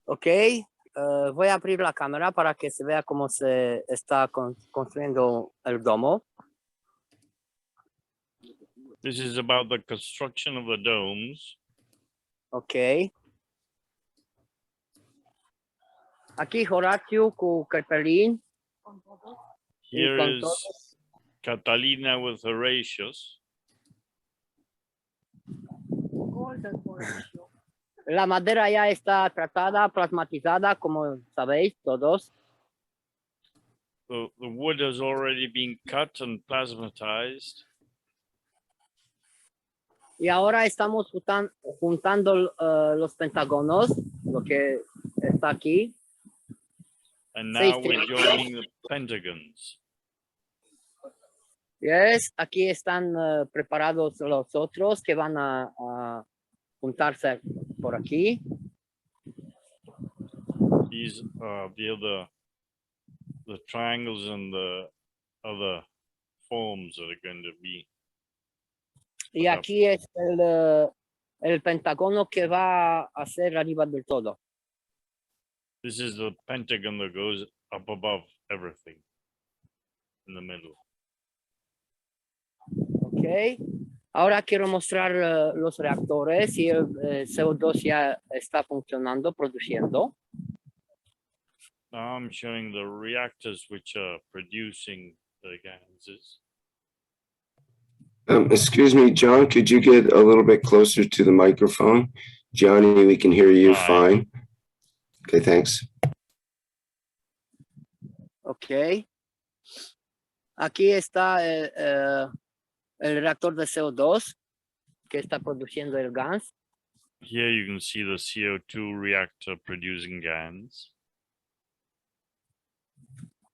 Ok, voy a abrir la cámara para que se vea cómo se está construyendo el domo. This is about the construction of the domes. Ok. Aquí Horacio con Carpelín. Here con is Catalina with Horatius. La madera ya está tratada, plasmatizada, como sabéis todos. The wood has already been cut and plasmatized. Y ahora estamos juntando los pentágonos, lo que está aquí. And now we're joining the pentagons. Yes, aquí están preparados los otros que van a juntarse por aquí. These are the triangles and the other forms that are going to be. Y aquí es el pentágono que va a ser arriba del todo. This is the pentagon that goes up above everything in the middle. Ok. Ahora quiero mostrar los reactores y el CO2 ya está funcionando, produciendo. Now I'm showing the reactors which are producing the gases. Excuse me, John, could you get a little bit closer to the microphone? Gianni, we can hear you fine. Okay, thanks. Ok. Aquí está el reactor de CO2 que está produciendo el gas. Here you can see the CO2 reactor producing gas.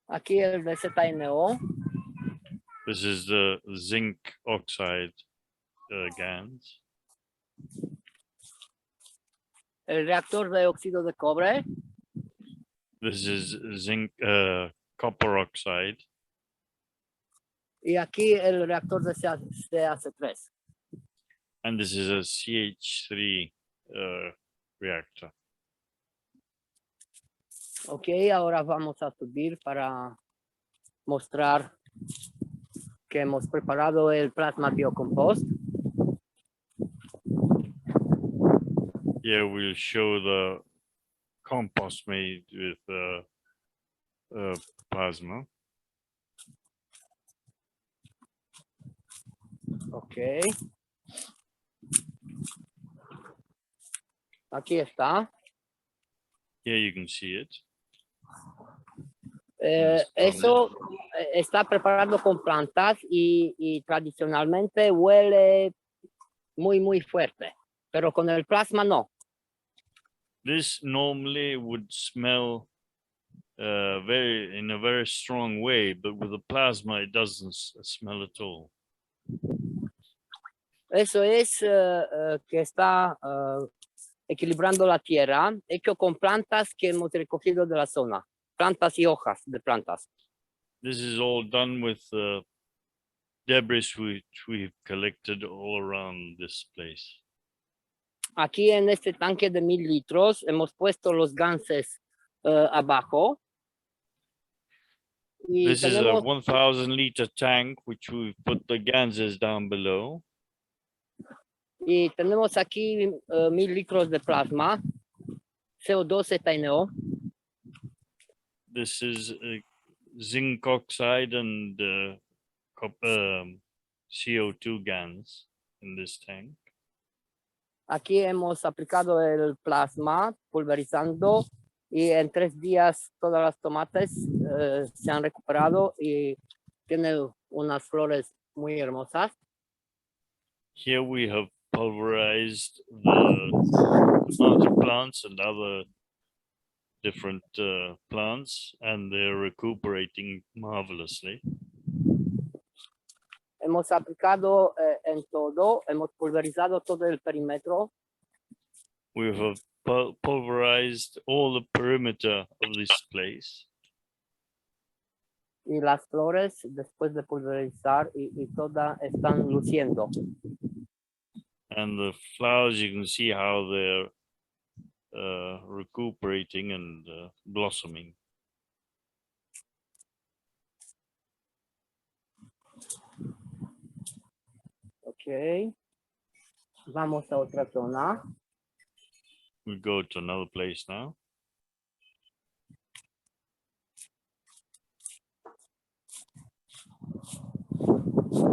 Aquí el de ZNO. This is the zinc oxide gas. El reactor de óxido de cobre. This is zinc copper oxide. Y aquí el reactor de CH3. And this is a CH3 reactor. Ok, ahora vamos a subir para mostrar que hemos preparado el plasma biocompost. Here we'll show the compost made with plasma. Ok. Aquí está. Here you can see it. Eso está preparado con plantas y tradicionalmente huele muy fuerte, pero con el plasma no. This normally would smell in a very strong way, but with the plasma it doesn't smell at all. Eso es que está equilibrando la tierra, hecho con plantas que hemos recogido de la zona, plantas y hojas de plantas. This is all done with debris which we've collected all around this place. Aquí en este tanque de 1000 litros hemos puesto los ganses abajo. Y this tenemos, is a 1,000-liter tank which we've put the ganses down below. Y tenemos aquí 1000 litros de plasma, CO2 ZNO. This is zinc oxide and CO2 gas in this tank. Aquí hemos aplicado el plasma pulverizando y en 3 días todas las tomates se han recuperado y tienen unas flores muy hermosas. Here we have pulverized the tomato plants and other different plants, and they're recuperating marvelously. Hemos aplicado en todo, hemos pulverizado todo el perímetro. We have pulverized all the perimeter of this place. Y las flores, después de pulverizar, y todas están luciendo. And the flowers, you can see how they're recuperating and blossoming. Ok. Vamos a otra zona. We go to another place now.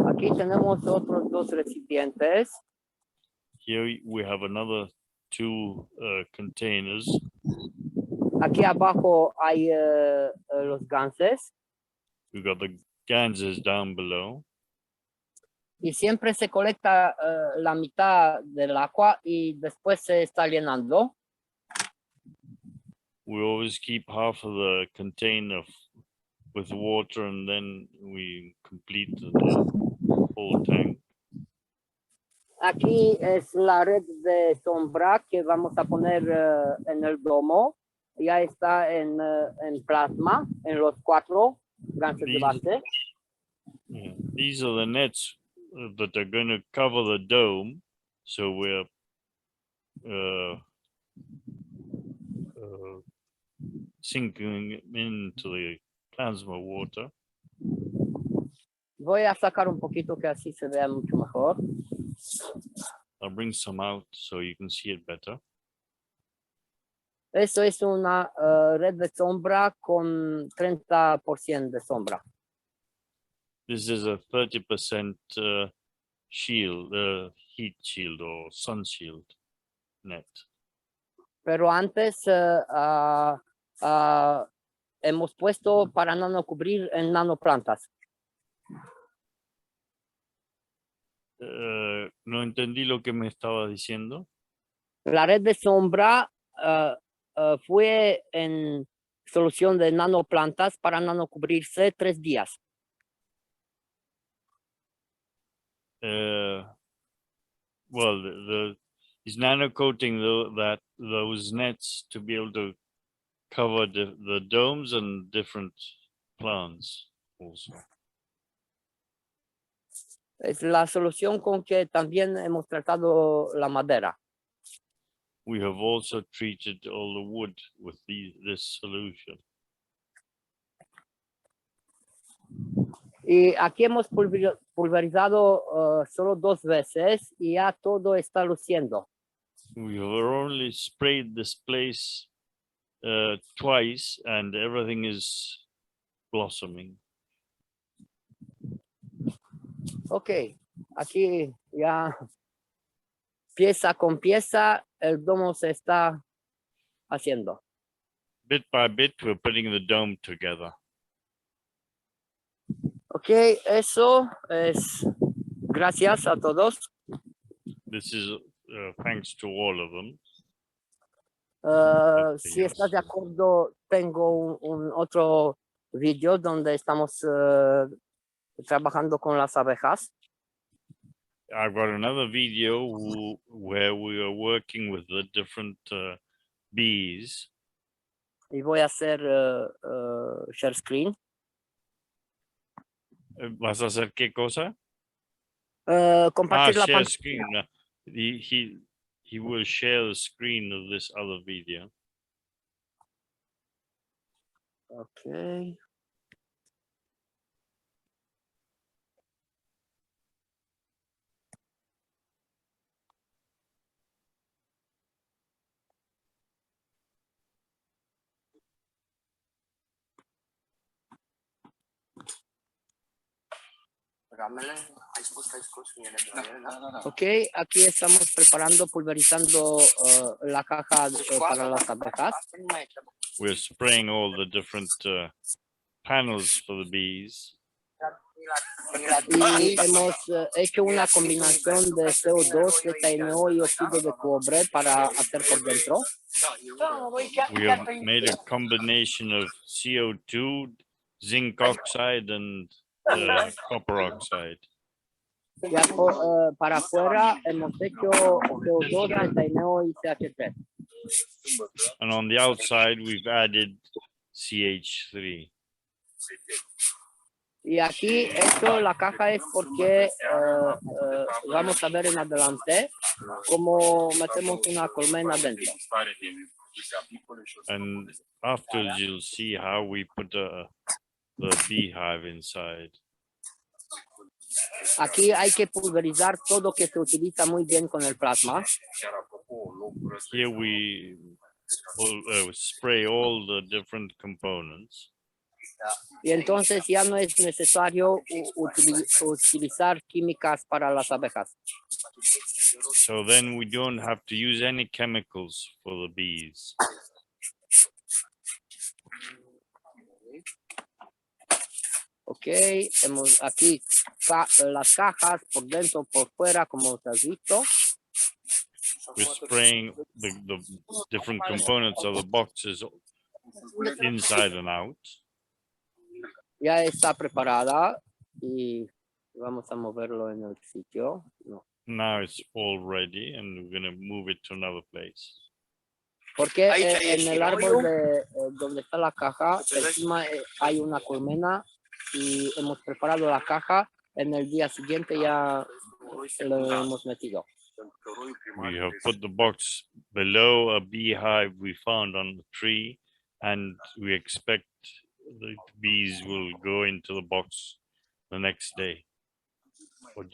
Aquí tenemos otros dos recipientes. Here we have another two containers. Aquí abajo hay los ganses. We've got the ganses down below. Y siempre se colecta la mitad del agua y después se está llenando. We always keep half of the container with water and then we complete the whole tank. Aquí es la red de sombra que vamos a poner en el domo. Ya está en plasma, en los 4 ganses de base. Yeah, these are the nets that are going to cover the dome. So we're sinking into the plasma water. Voy a sacar un poquito que así se vea mucho mejor. I'll bring some out so you can see it better. Eso es una red de sombra con 30% de sombra. This is a 30% shield, heat shield or sun shield net. Pero antes hemos puesto para nanocubrir en nanoplantas. No entendí lo que me estaba diciendo. La red de sombra fue en solución de nanoplantas para nanocubrirse 3 días. Well, he's nano coating those nets to be able to cover the domes and different plants also. Es la solución con que también hemos tratado la madera. We have also treated all the wood with this solution. Y aquí hemos pulverizado solo 2 veces y ya todo está luciendo. We have only sprayed this place twice and everything is blossoming. Ok, aquí ya pieza con pieza el domo se está haciendo. Bit by bit, we're putting the dome together. Ok, eso es gracias a todos. This is thanks to all of them. Si estás de acuerdo, tengo un otro video donde estamos trabajando con las abejas. I've got another video where we are working with the different bees. Y voy a hacer share screen. ¿Vas a hacer qué cosa? Compartir la Share pantalla. screen. He will share the screen of this other video. Okay. Ok, aquí estamos preparando, pulverizando la caja para las abejas. We're spraying all the different panels for the bees. Y hemos hecho una combinación de CO2, ZNO y óxido de cobre para hacer por dentro. We have made a combination of CO2, zinc oxide, and copper oxide. Ya para afuera hemos hecho CO2, ZNO y CH3. And on the outside, we've added CH3. Y aquí esto, la caja es porque vamos a ver en adelante cómo metemos una colmena dentro. And afterwards you'll see how we put the beehive inside. Aquí hay que pulverizar todo que se utiliza muy bien con el plasma. Here we will spray all the different components. Y entonces ya no es necesario utilizar químicas para las abejas. So then we don't have to use any chemicals for the bees. Ok, hemos aquí las cajas por dentro, por fuera, como se has visto. We're spraying the different components of the boxes inside and out. Ya está preparada y vamos a moverlo en el sitio. No. Now it's all ready and we're going to move it to another place. Porque en el árbol de donde está la caja, encima hay una colmena y hemos preparado la caja. En el día siguiente ya lo hemos metido. We have put the box below a beehive we found on the tree, and we expect the bees will go into the box the next day. Ok,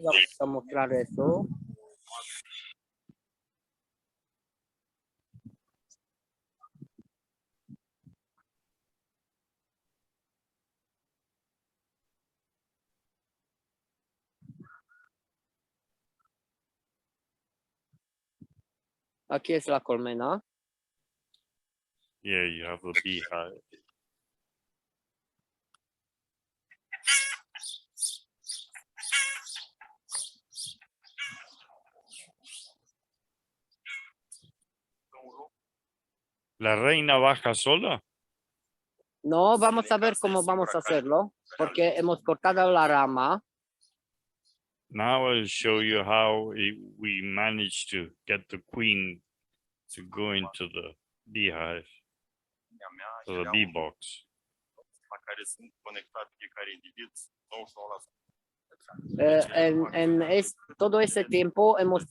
vamos a mostrar eso. Aquí es la colmena. Yeah, you have the beehive. ¿La reina baja sola? No, vamos a ver cómo vamos a hacerlo, porque hemos cortado la rama. Now I'll show you how we managed to get the queen to go into the beehive, to the bee box. Todo ese tiempo hemos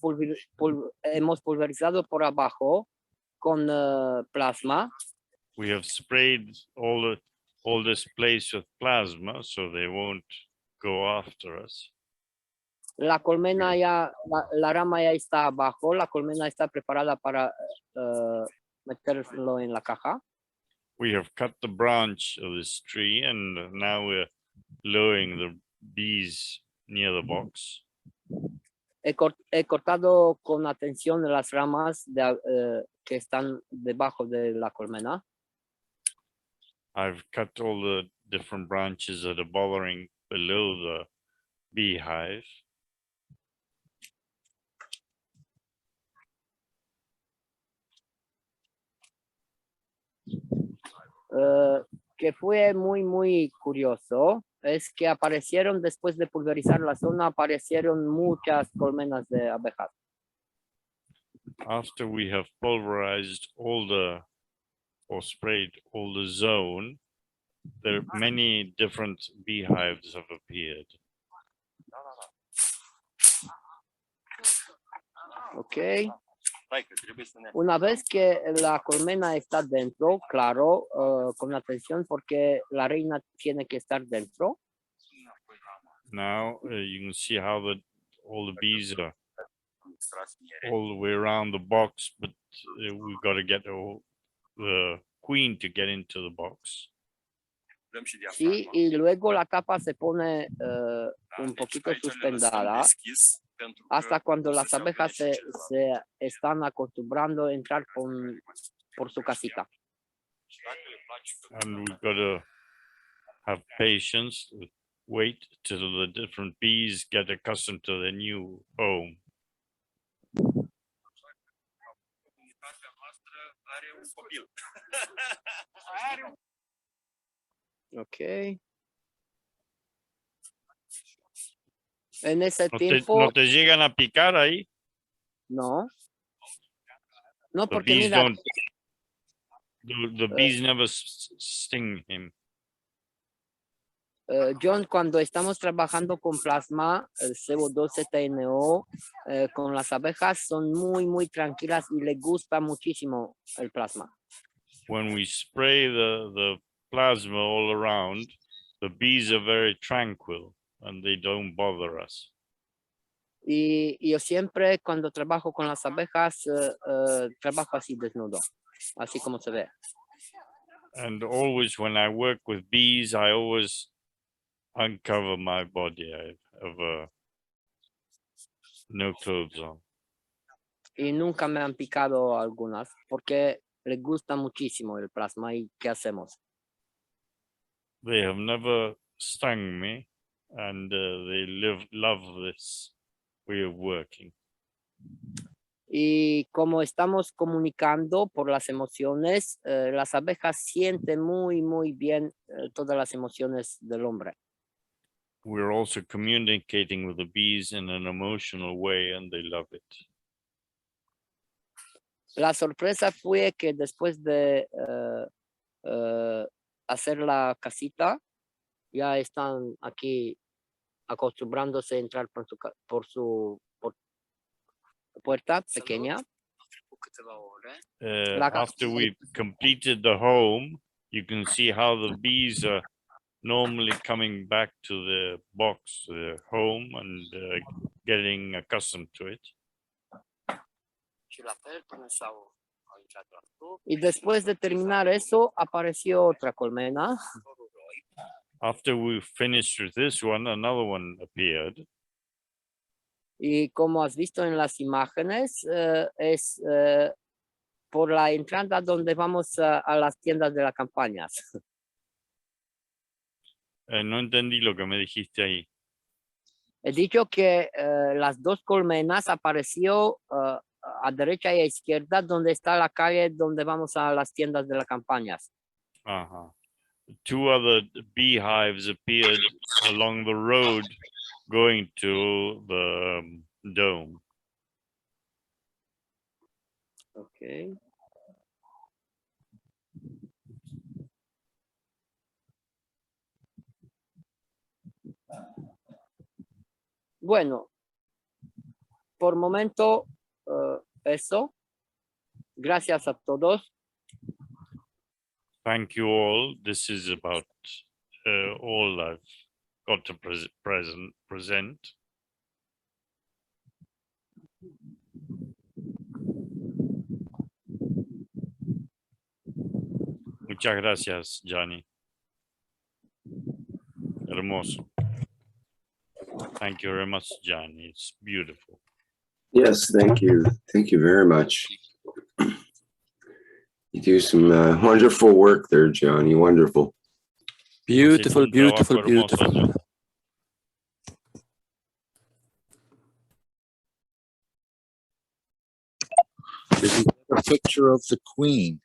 pulverizado por abajo con plasma. We have sprayed all this place with plasma so they won't go after us. La colmena ya, la rama ya está abajo, la colmena está preparada para meterlo en la caja. We have cut the branch of this tree and now we're lowering the bees near the box. He cortado con atención las ramas que están debajo de la colmena. I've cut all the different branches that are bothering below the beehive. Que fue muy curioso es que aparecieron después de pulverizar la zona, aparecieron muchas colmenas de abejas. After we have pulverized or sprayed all the zone, there are many different beehives have appeared. Ok. Una vez que la colmena está dentro, claro, con atención porque la reina tiene que estar dentro. Now you can see how all the bees are all the way around the box, but we've got to get the queen to get into the box. Sí, y luego la tapa se pone un poquito suspendada hasta cuando las abejas se están acostumbrando a entrar por su casita. And we've got to have patience, wait till the different bees get accustomed to their new home. Ok. En ese ¿No tiempo, te llegan a picar ahí? no. No, The porque bees mira, don't. The bees never sting him. John, cuando estamos trabajando con plasma, el CO2-TNO, con las abejas son muy tranquilas y les gusta muchísimo el plasma. When we spray the plasma all around, the bees are very tranquil and they don't bother us. Y yo siempre cuando trabajo con las abejas, trabajo así desnudo, así como se ve. And always when I work with bees, I always uncover my body. I have no clothes on. Y nunca me han picado algunas porque les gusta muchísimo el plasma. ¿Y qué hacemos? They have never stung me, and they love this way of working. Y como estamos comunicando por las emociones, las abejas sienten muy bien todas las emociones del hombre. We're also communicating with the bees in an emotional way, and they love it. La sorpresa fue que después de hacer la casita, ya están aquí acostumbrándose a entrar por su puerta pequeña. After we've completed the home, you can see how the bees are normally coming back to the box, the home, and getting accustomed to it. Y después de terminar eso, apareció otra colmena. After we finished with this one, another one appeared. Y como has visto en las imágenes, es por la entrada donde vamos a las tiendas de las campañas. No entendí lo que me dijiste ahí. He dicho que las dos colmenas apareció a derecha y a izquierda donde está la calle donde vamos a las tiendas de las campañas. Uh-huh. Two other beehives appeared along the road going to the dome. Okay. Bueno, por momento eso. Gracias a todos. Thank you all. This is about all I've got to present. Muchas gracias, Gianni. Hermoso. Thank you very much, Gianni. It's beautiful. Yes, thank you. Thank you very much. You do some wonderful work there, Gianni. Wonderful. Beautiful, beautiful, beautiful. Did you get a picture of the queen?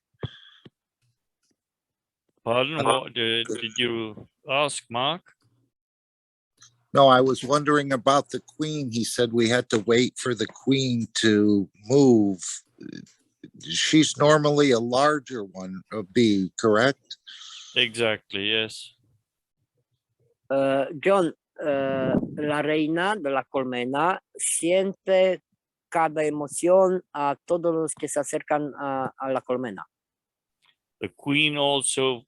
Pardon, what did you ask, Mark? No, I was wondering about the queen. He said we had to wait for the queen to move. She's normally a larger one, a bee, correct? Exactly, yes. John, la reina de la colmena siente cada emoción a todos los que se acercan a la colmena. The queen also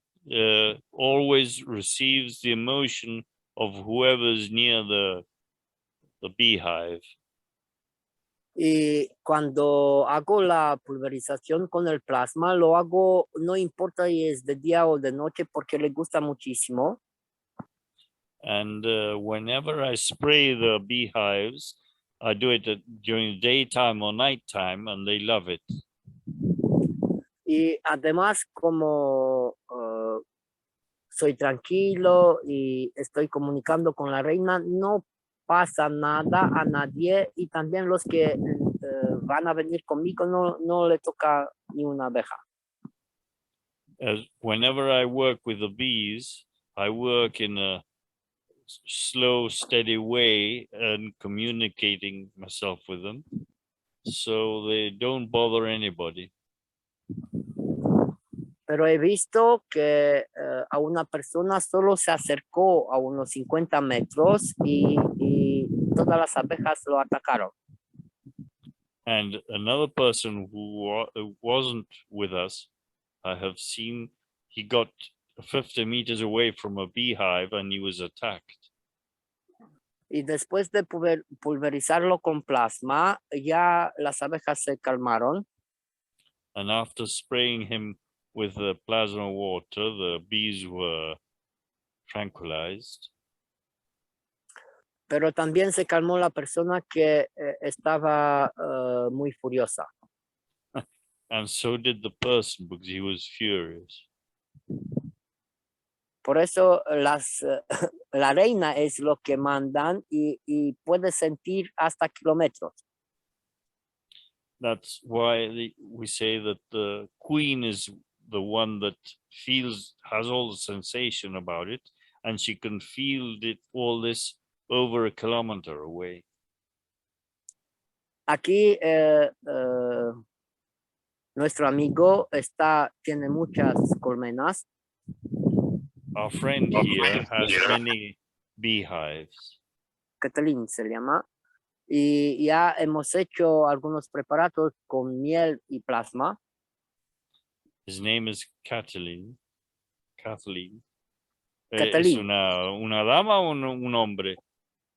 always receives the emotion of whoever's near the beehive. Y cuando hago la pulverización con el plasma, lo hago, no importa si es de día o de noche, porque le gusta muchísimo. And whenever I spray the beehives, I do it during daytime or nighttime, and they love it. Y además, como soy tranquilo y estoy comunicando con la reina, no pasa nada a nadie, y también los que van a venir conmigo no le toca ni una abeja. Whenever I work with the bees, I work in a slow, steady way and communicating myself with them, so they don't bother anybody. Pero he visto que a una persona solo se acercó a unos 50 metros y todas las abejas lo atacaron. And another person who wasn't with us, I have seen, he got 50 meters away from a beehive and he was attacked. Y después de pulverizarlo con plasma, ya las abejas se calmaron. And after spraying him with the plasma water, the bees were tranquilized. Pero también se calmó la persona que estaba muy furiosa. And so did the person because he was furious. Por eso la reina es lo que mandan y puede sentir hasta kilómetros. That's why we say that the queen is the one that has all the sensation about it, and she can feel all this over a kilometer away. Aquí nuestro amigo tiene muchas colmenas. Our friend here has many beehives. Catalín se llama. Y ya hemos hecho algunos preparados con miel y plasma. His name is Kathleen. Catalín. ¿Es una dama o un hombre?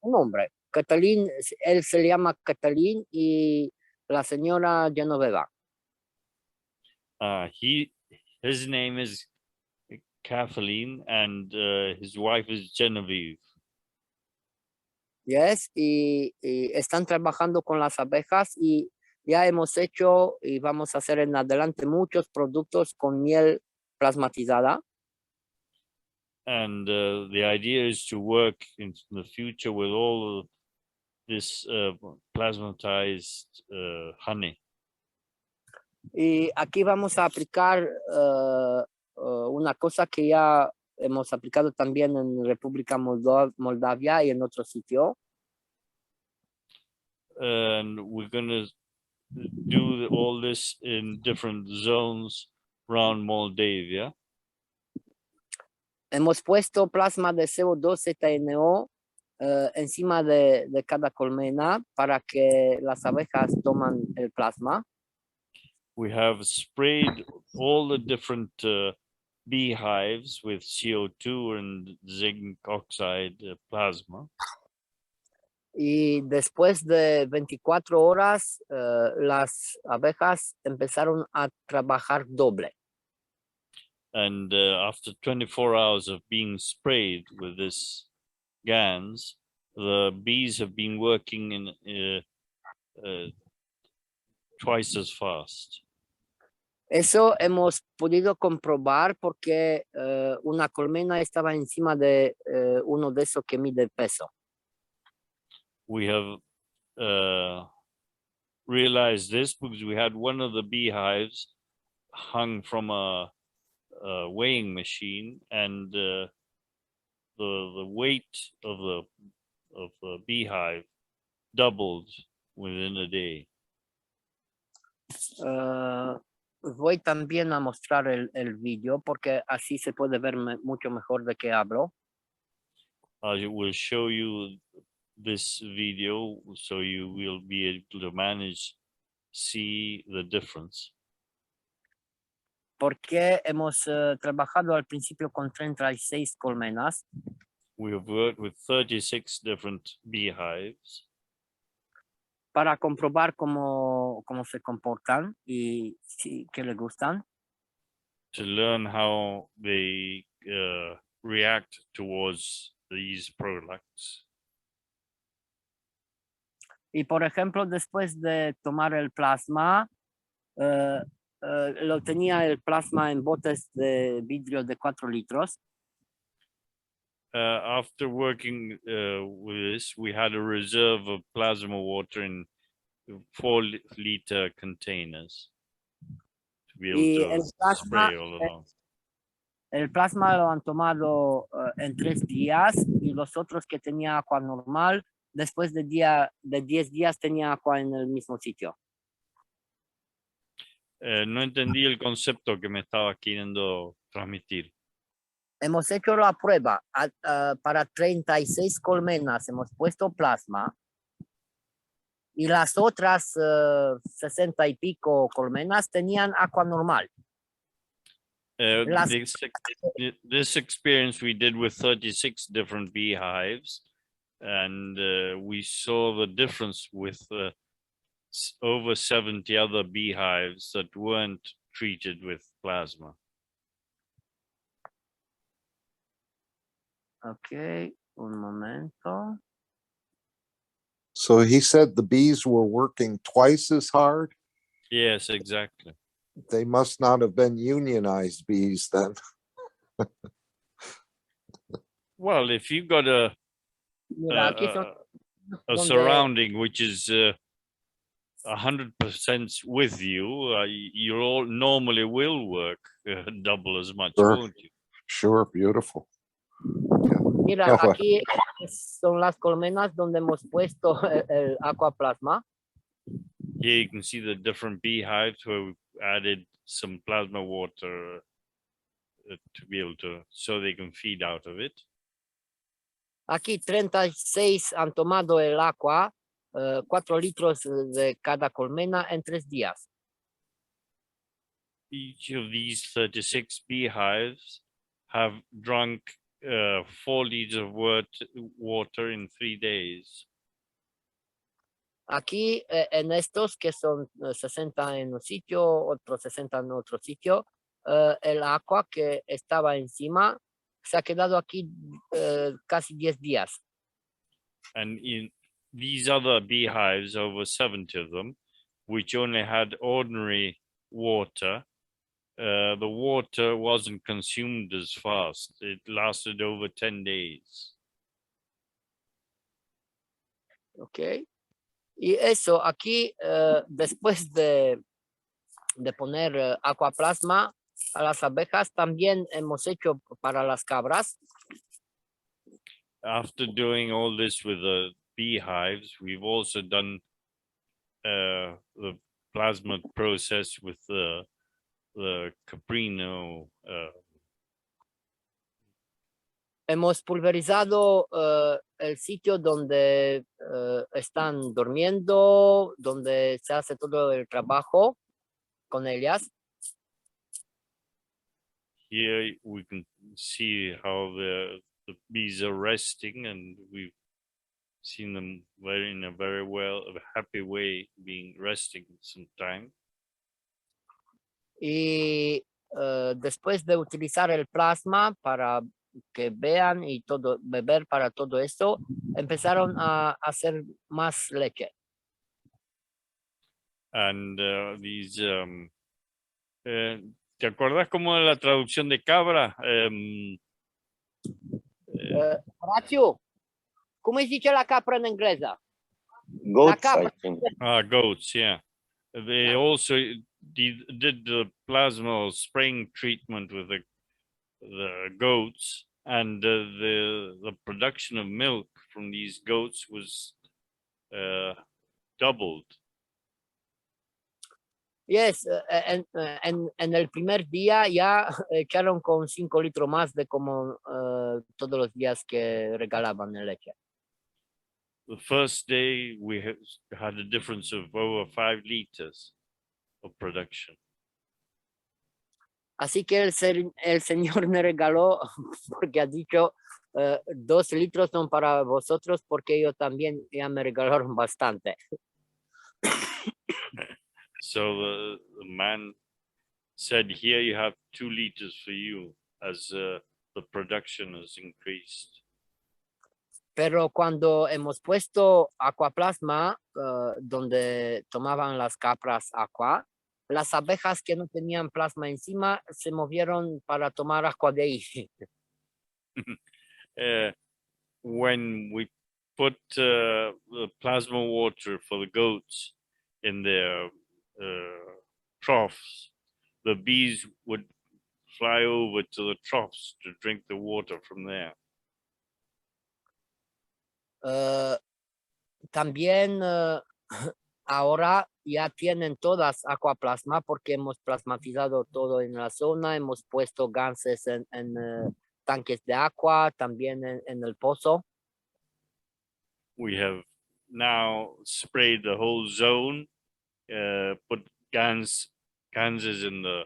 Un hombre. Catalín, él se llama Catalín y la señora Genoveva. His name is Kathleen and his wife is Genevieve. Yes, y están trabajando con las abejas y ya hemos hecho y vamos a hacer en adelante muchos productos con miel plasmatizada. And the idea is to work in the future with all of this plasmatized honey. Y aquí vamos a aplicar una cosa que ya hemos aplicado también en República Moldavia y en otro sitio. And we're going to do all this in different zones around Moldavia. Hemos puesto plasma de CO2 ZNO encima de cada colmena para que las abejas toman el plasma. We have sprayed all the different beehives with CO2 and zinc oxide plasma. Y después de 24 horas, las abejas empezaron a trabajar doble. And after 24 hours of being sprayed with this GANs, the bees have been working in twice as fast. Eso hemos podido comprobar porque una colmena estaba encima de uno de esos que mide peso. We have realized this because we had one of the beehives hung from a weighing machine, and the weight of the beehive doubled within a day. Voy también a mostrar el vídeo porque así se puede ver mucho mejor de qué hablo. I will show you this video so you will be able to see the difference. Porque hemos trabajado al principio con 36 colmenas. We have worked with 36 different beehives. Para comprobar cómo se comportan y qué les gustan. To learn how they react towards these products. Y por ejemplo, después de tomar el plasma, lo tenía el plasma en botes de vidrio de 4 litros. After working with this, we had a reserve of plasma water in 4-liter containers to be able to spray all along. El plasma lo han tomado en 3 días y los otros que tenía agua normal, después de 10 días tenía agua en el mismo sitio. No entendí el concepto que me estaba queriendo transmitir. Hemos hecho la prueba para 36 colmenas, hemos puesto plasma y las otras 60 y pico colmenas tenían agua normal. Las- This experience we did with 36 different beehives, and we saw the difference with over 70 other beehives that weren't treated with plasma. Ok, un momento. So he said the bees were working twice as hard. Yes, exactly. They must not have been unionized bees then. Well, if you've got a Mira, aquí son a donde- surrounding which is 100% with you, you all normally will work double as much, Sure. won't you? Sure, beautiful. Mira, No, aquí son las colmenas donde hemos puesto el aquaplasma. Here you can see the different beehives where we added some plasma water to be able to, so they can feed out of it. Aquí 36 han tomado el agua, 4 litros de cada colmena en 3 días. Each of these 36 beehives have drunk 4 liters of water in 3 days. Aquí en estos que son 60 en un sitio, otros 60 en otro sitio, el agua que estaba encima se ha quedado aquí casi 10 días. And in these other beehives, over 70 of them, which only had ordinary water, the water wasn't consumed as fast. It lasted over 10 days. Ok. Y eso aquí, después de poner aquaplasma a las abejas, también hemos hecho para las cabras. After doing all this with the beehives, we've also done the plasma process with the caprino. Hemos pulverizado el sitio donde están durmiendo, donde se hace todo el trabajo con ellas. Here we can see how the bees are resting, and we've seen them in a very happy way, being resting some time. Y después de utilizar el plasma para que vean y todo, beber para todo esto, empezaron a hacer más leche. And these ¿te acuerdas cómo era la traducción de cabra? Horacio, ¿cómo se dice la capra en inglés? Goats, cabra. I think. Goats, yeah. They also did the plasma spraying treatment with the goats, and the production of milk from these goats was doubled. Yes, en el primer día ya echaron con 5 litros más de como todos los días que regalaban el leche. The first day we had a difference of over 5 liters of production. Así que el Señor me regaló, porque ha dicho, 2 litros son para vosotros, porque ellos también ya me regalaron bastante. So the man said, here you have 2 liters for you, as the production has increased. Pero cuando hemos puesto aquaplasma, donde tomaban las capras agua, las abejas que no tenían plasma encima se movieron para tomar agua de ahí. When we put the plasma water for the goats in their troughs, the bees would fly over to the troughs to drink the water from there. También ahora ya tienen todas aquaplasma porque hemos plasmatizado todo en la zona, hemos puesto ganses en tanques de agua, también en el pozo. We have now sprayed the whole zone, put ganses in the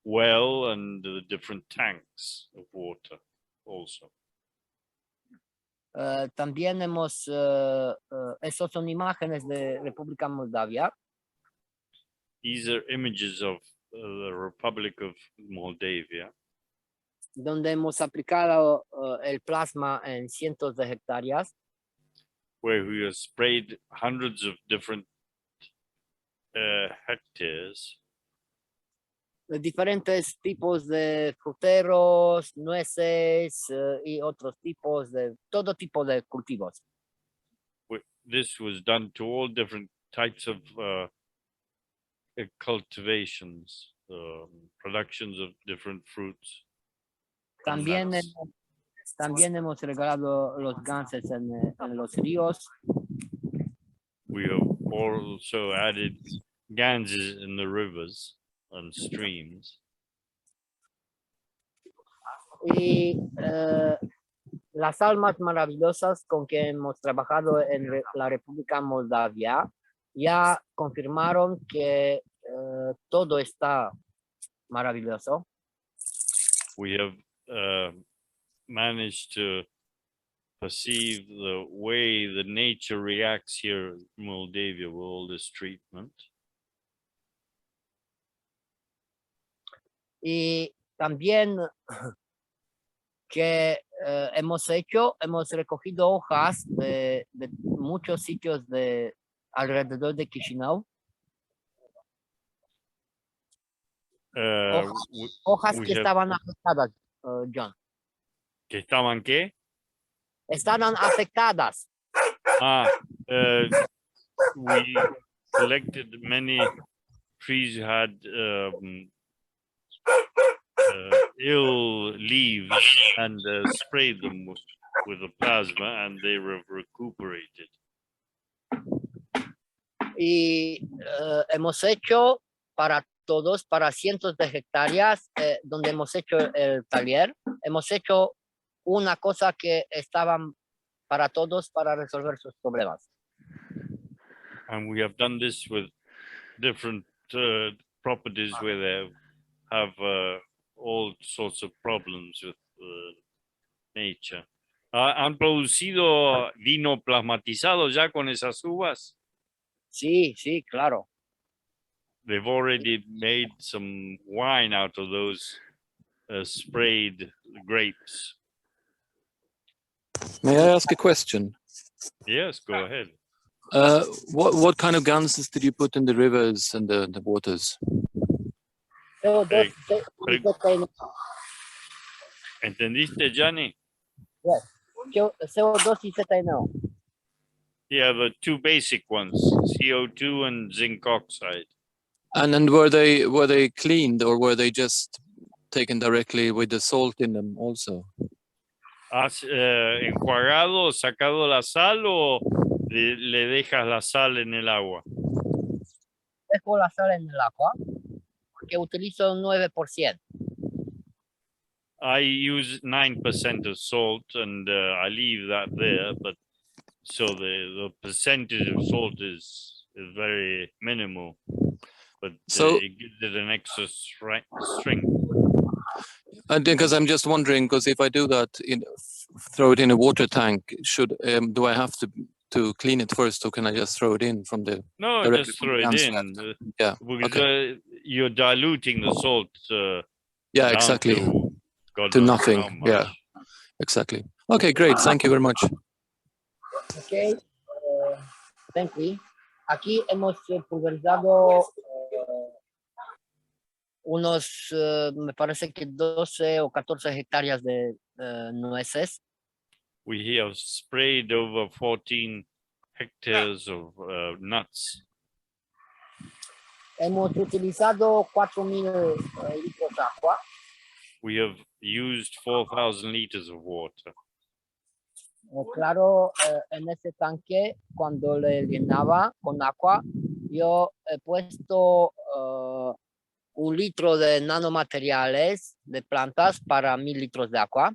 well and the different tanks of water also. También hemos, esos son imágenes de República Moldavia, These are images of the Republic of Moldavia, donde hemos aplicado el plasma en cientos de hectáreas. where we have sprayed hundreds of different hectares, De diferentes tipos de fruteros, nueces y otros tipos de todo tipo de cultivos. This was done to all different types of cultivations, productions of different fruits. and También, nuts. también hemos regalado los ganses en los ríos. We have also added ganses in the rivers and streams. Y las almas maravillosas con que hemos trabajado en la República Moldavia ya confirmaron que todo está maravilloso. We have managed to perceive the way the nature reacts here in Moldavia with all this treatment. Y también que hemos recogido hojas de muchos sitios de alrededor de Chisinau. Hojas We que have- estaban afectadas, John. ¿Que estaban qué? Estaban afectadas. We collected many trees who had ill leaves and sprayed them with the plasma, and they were recuperated. Y hemos hecho para todos, para cientos de hectáreas, donde hemos hecho el taller, hemos hecho una cosa que estaban para todos para resolver sus problemas. And we have done this with different properties where they have all sorts of problems with nature. ¿Han producido vino plasmatizado ya con esas uvas? Sí, sí, claro. They've already made some wine out of those sprayed grapes. May I ask a question? Yes, go ahead. What kind of ganses did you put in the rivers and the waters? CO2, ¿Entendiste, Gianni? CO2 y ZNO. Yeah, the two basic ones, CO2 and zinc oxide. And were they cleaned, or were they just taken directly with the salt in them also? ¿Has enjuagado, sacado la sal o le dejas la sal en el agua? Dejo la sal en el agua porque utilizo un 9%. I use 9% of salt and I leave that there, but so the percentage of salt is very minimal, but So- it gives it an extra strength. And because I'm just wondering, because if I do that, throw it in a water tank, do I have to clean it first, or can I just throw it in from the? No, Directly just from throw the it cans. in Yeah. because Okay. you're diluting the salt. Yeah, down exactly. to God To knows nothing, how much. yeah. Exactly. Okay, great. Thank you very much. Ok, thank you. Aquí hemos pulverizado unos, me parece que 12 o 14 hectáreas de nueces. We have sprayed over 14 hectares of nuts. Hemos utilizado 4,000 litros de agua. We have used 4,000 liters of water. Claro, en ese tanque, cuando le llenaba con agua, yo he puesto 1 litro de nanomateriales de plantas para 1000 litros de agua.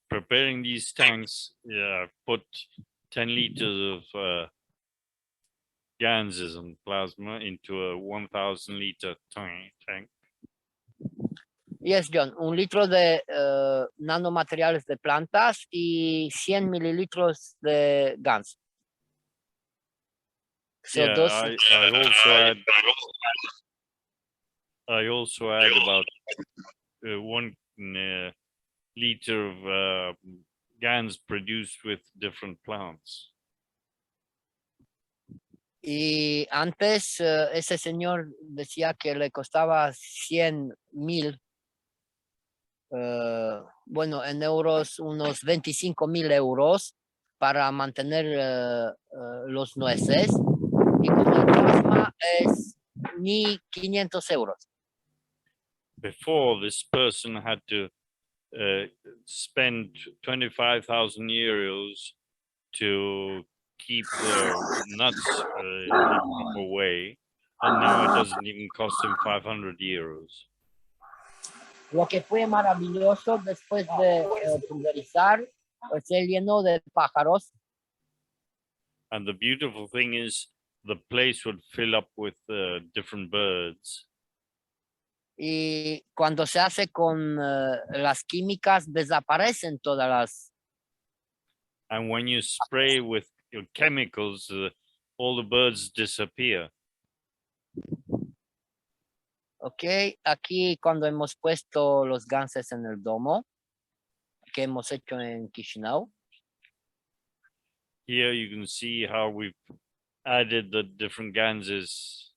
Preparing these tanks, put 10 liters of ganses and plasma into a 1000 liter tank. Yes, John, 1 litro de nanomateriales de plantas y 100 mililitros de GANs. So Yeah, those, I also add about 1 liter of GANs produced with different plants. y antes ese señor decía que le costaba 100,000, bueno, en euros unos 25,000 euros para mantener los nueces, y con el plasma es ni 500 euros. Before, this person had to spend 25,000 euros to keep the nuts in the proper way, and now it doesn't even cost him 500 euros. Lo que fue maravilloso después de pulverizar, se llenó de pájaros. And the beautiful thing is the place would fill up with different birds. Y cuando se hace con las químicas, desaparecen todas las. And when you spray with your chemicals, all the birds disappear. Ok, aquí cuando hemos puesto los ganses en el domo, que hemos hecho en Chisinau. Here you can see how we've added the different ganses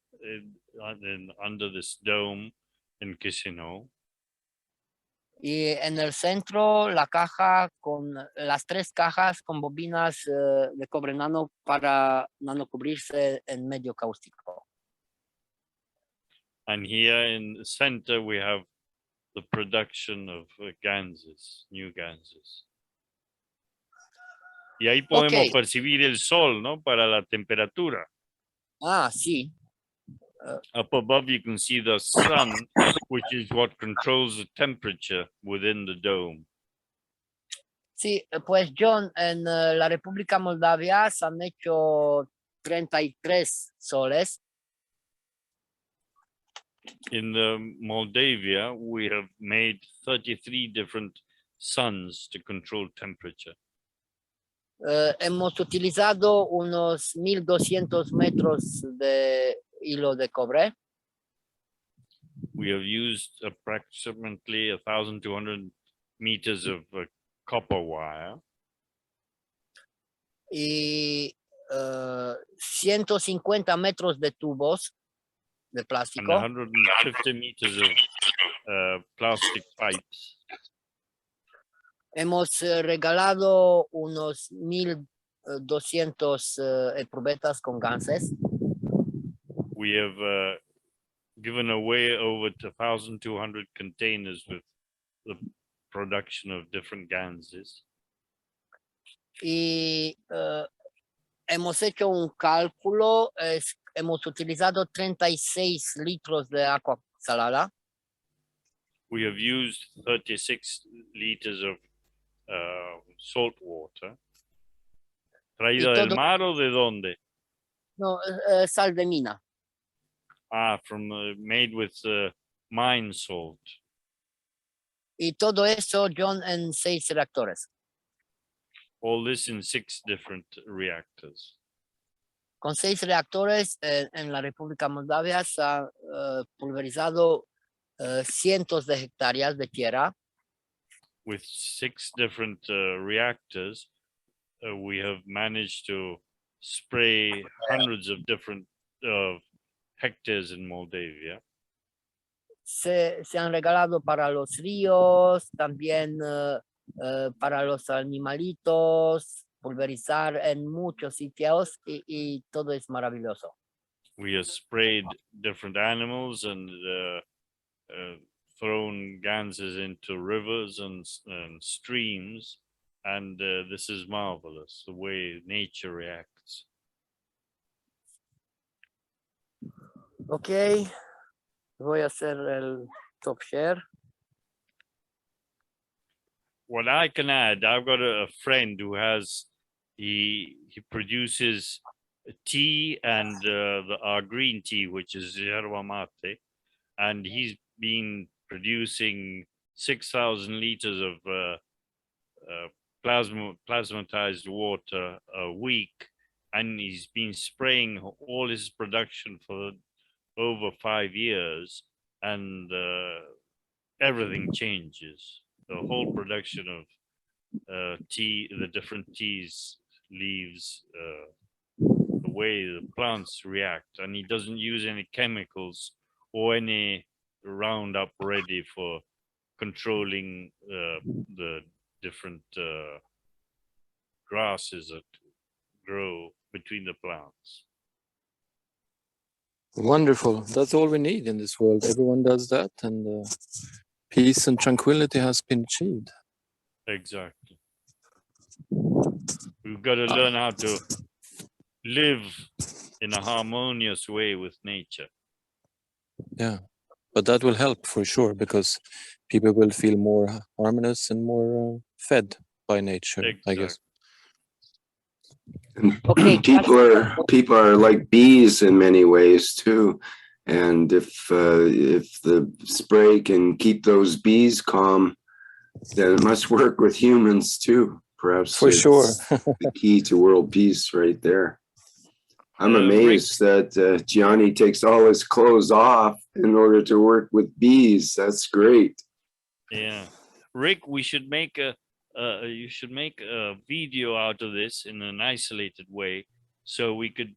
under this dome in Chisinau. Y en el centro, la caja con las 3 cajas con bobinas de cobre nano para nanocubrirse en medio cáustico. And here in the center, we have the production of ganses, new ganses. Y ahí podemos Ok. percibir el sol, ¿no? Para la temperatura. Ah, sí. Up above, you can see the sun, which is what controls the temperature within the dome. Sí, pues John, en la República Moldavia se han hecho 33 soles. In Moldavia, we have made 33 different suns to control temperature. Hemos utilizado unos 1200 metros de hilo de cobre. We have used approximately 1,200 meters of copper wire. Y 150 metros de tubos de And plástico. 150 meters of plastic pipes. Hemos regalado unos 1200 probetas con ganses. We have given away over 1,200 containers with the production of different ganses. Y hemos hecho un cálculo, hemos utilizado 36 litros de agua salada. We have used 36 liters of salt water. ¿Traída del todo- mar o de dónde? No, sal de mina. From made with mine salt. Y todo eso, John, en 6 reactores. All this in 6 different reactors. Con 6 reactores en la República Moldavia se ha pulverizado cientos de hectáreas de tierra. With 6 different reactors, we have managed to spray hundreds of different hectares in Moldavia. Se han regalado para los ríos, también para los animalitos, pulverizar en muchos sitios y todo es maravilloso. We have sprayed different animals and thrown ganses into rivers and streams, and this is marvelous, the way nature reacts. Ok, voy a hacer el top share. What I can add, I've got a friend who has, he produces tea and our green tea, which is yerba mate, and he's been producing 6,000 liters of plasmatized water a week, and he's been spraying all his production for over 5 years, and everything changes. The whole production of tea, the different teas, leaves, the way the plants react, and he doesn't use any chemicals or any Roundup ready for controlling the different grasses that grow between the plants. Wonderful. That's all we need in this world. Everyone does that, and peace and tranquility has been achieved. Exactly. We've got to learn how to live in a harmonious way with nature. Yeah, but that will help for sure, because people will feel more harmonious and more fed by nature, I guess. And Okay, people are like bees in many ways too. And if the spray can keep those bees calm, then it must work with humans too. Perhaps For sure. the key to world peace right there. I'm Rick, amazed that Gianni takes all his clothes off in order to work with bees. That's great. Yeah, Rick, we should make you should make a video out of this in an isolated way, so we could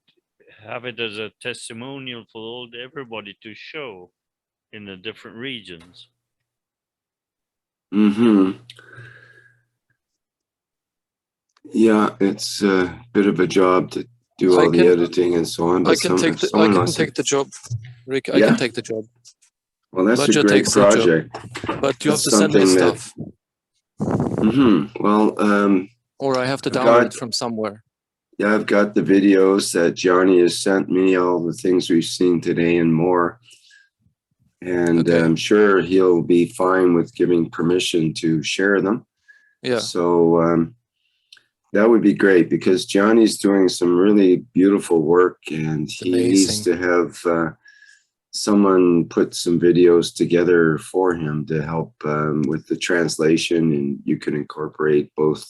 have it as a testimonial for everybody to show in the different regions. Mm-hmm. Yeah, it's a bit of a job to do all the editing and so on. I But can take the job, Rick. I Yeah? can take the job. Well, that's Budget a great takes the job. project. But you have That's to send me something that- stuff, Mm-hmm. Well, or I have to I've download got- it from somewhere. yeah, I've got the videos that Gianni has sent me, all the things we've seen today and more. And Okay. I'm sure he'll be fine with giving permission to share them. Yeah. So that would be great, because Gianni's doing some really beautiful work, and he needs amazing. to have someone put some videos together for him to help with the translation, and you can incorporate both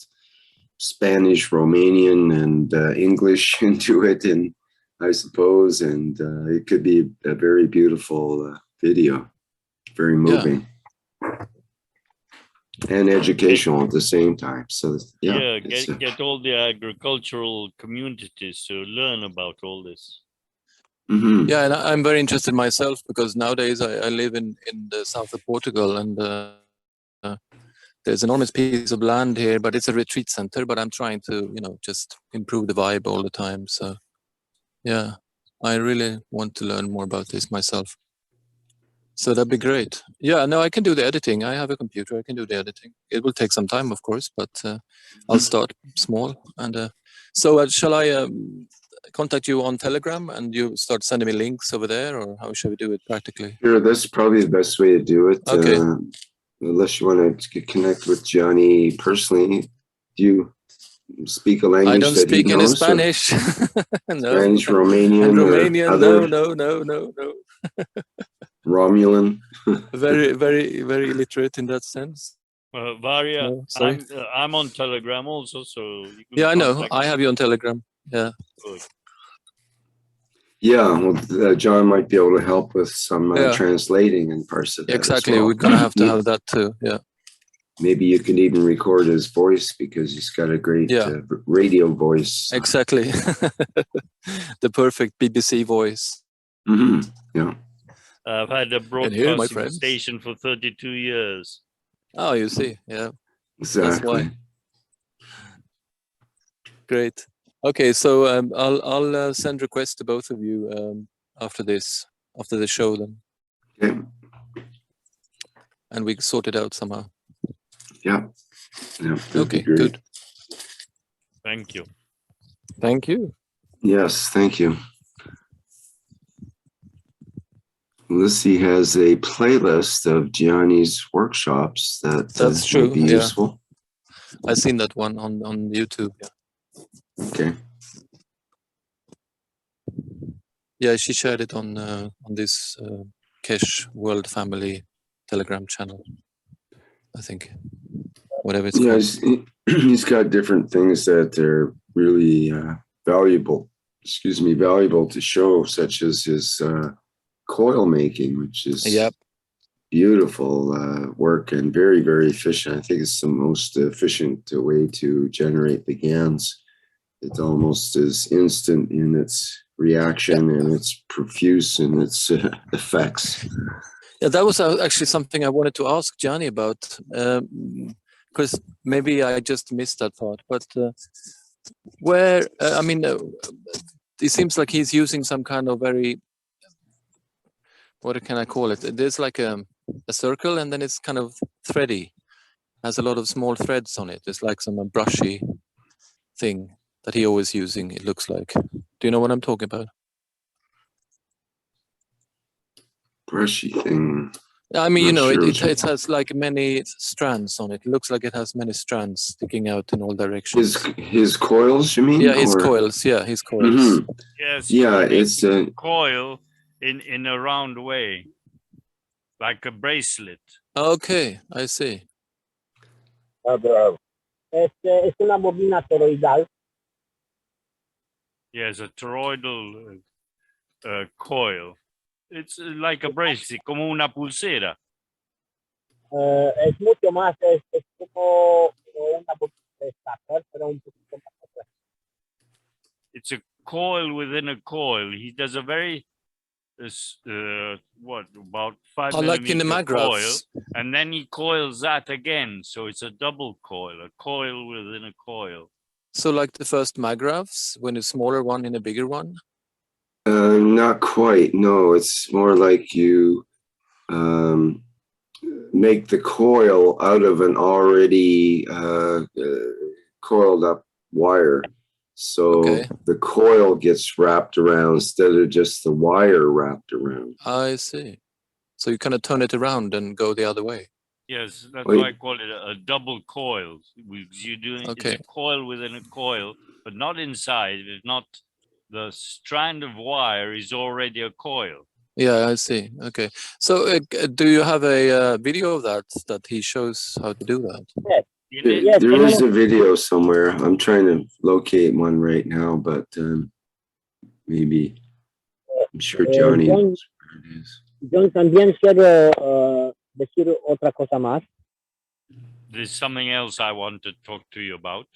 Spanish, Romanian, and English into it, and I suppose, and it could be a very beautiful video, very moving. And educational at the same time. So yeah, get all the agricultural communities to learn about all this. Mm-hmm. Yeah, and I'm very interested myself, because nowadays I live in the south of Portugal, and there's an enormous piece of land here, but it's a retreat center. But I'm trying to, just improve the vibe all the time. So yeah, I really want to learn more about this myself. So that'd be great. Yeah, no, I can do the editing. I have a computer. I can do the editing. It will take some time, of course, but I'll start small. And so shall I contact you on Telegram, and you start sending me links over there, or how shall we do it practically? Sure, that's probably the best way to do it. Okay. Unless you want to connect with Gianni personally. Do you speak a language I don't that speak he any knows? Spanish. No. Spanish, Romanian, And or Romanian? other No. Romulan. Very, very, very illiterate in that sense. Varia, No, sorry. I'm on Telegram also, so you can Yeah, I know. contact I me. have you on Telegram. Yeah. Good. Yeah, well, John might be able to help with some Yeah. translating and parts of that. Exactly. As well. We're gonna have to have that too. Yeah. Maybe you could even record his voice, because he's got a great radio voice. Exactly. The perfect BBC voice. Mm-hmm. Yeah. I've had a here, my broadcasting friends. station for 32 years. Oh, you see. Yeah. Exactly. That's why. Great. Okay, so I'll send requests to both of you after the show then, Okay. and we sort it out somehow. Yeah. That'd Okay, be great. good. Thank you. Thank you. Yes, thank you. Lissy has a playlist of Gianni's workshops that That's true, might be yeah. useful. I've seen that one on YouTube. Yeah. Okay. Yeah, she shared it on this Kesh World Family Telegram channel, I think. Whatever it's Yeah, called. he's got different things that are really valuable. Valuable to show, such as his coil making, which is Yep. beautiful work and very, very efficient. I think it's the most efficient way to generate the GANs. It's almost as instant in its reaction and it's profuse in its effects. Yeah, that was actually something I wanted to ask Gianni about, because maybe I just missed that part. But where, I mean, it seems like he's using some kind of very, what can I call it? There's like a circle and then it's kind of thready. Has a lot of small threads on it. It's like some brushy thing that he always using, it looks like. Do you know what I'm talking about? Brushy thing. I mean, you Not know, sure it has like many strands on it. It looks like it has many strands sticking out in all directions. His coils, you mean? Yeah, his Or- coils. Yeah, his coils. Mhm. Yes. Yeah, he it's makes a coil in a round way, like a bracelet. Okay, I see. Es una bobina toroidal. Yes, a toroidal coil. It's like a bracelet, como una pulsera. Es mucho más, es como una bobina de sacar, pero un poquito más compleja. It's a coil within a coil. He does a very about 5 Like in the millimeter coil, magraphs. and then he coils that again. So it's a double coil, a coil within a coil. So like the first magraphs, when a smaller one in a bigger one? Not quite. No, it's more like you make the coil out of an already coiled up wire. So Okay. the coil gets wrapped around instead of just the wire wrapped around. I see. So you kind of turn it around and go the other way. Yes, that's Wait. why I call it a double coil. You do Okay. It's a coil within a coil, but not inside. It's not the strand of wire is already a coil. Yeah, I see. Okay. So do you have a video of that he shows how to do that? Yes, There is tenemos- a video somewhere. I'm trying to locate one right now, but maybe I'm sure Gianni John- knows where it is. Yo también quiero decir otra cosa más. There's something else I want to talk to you about.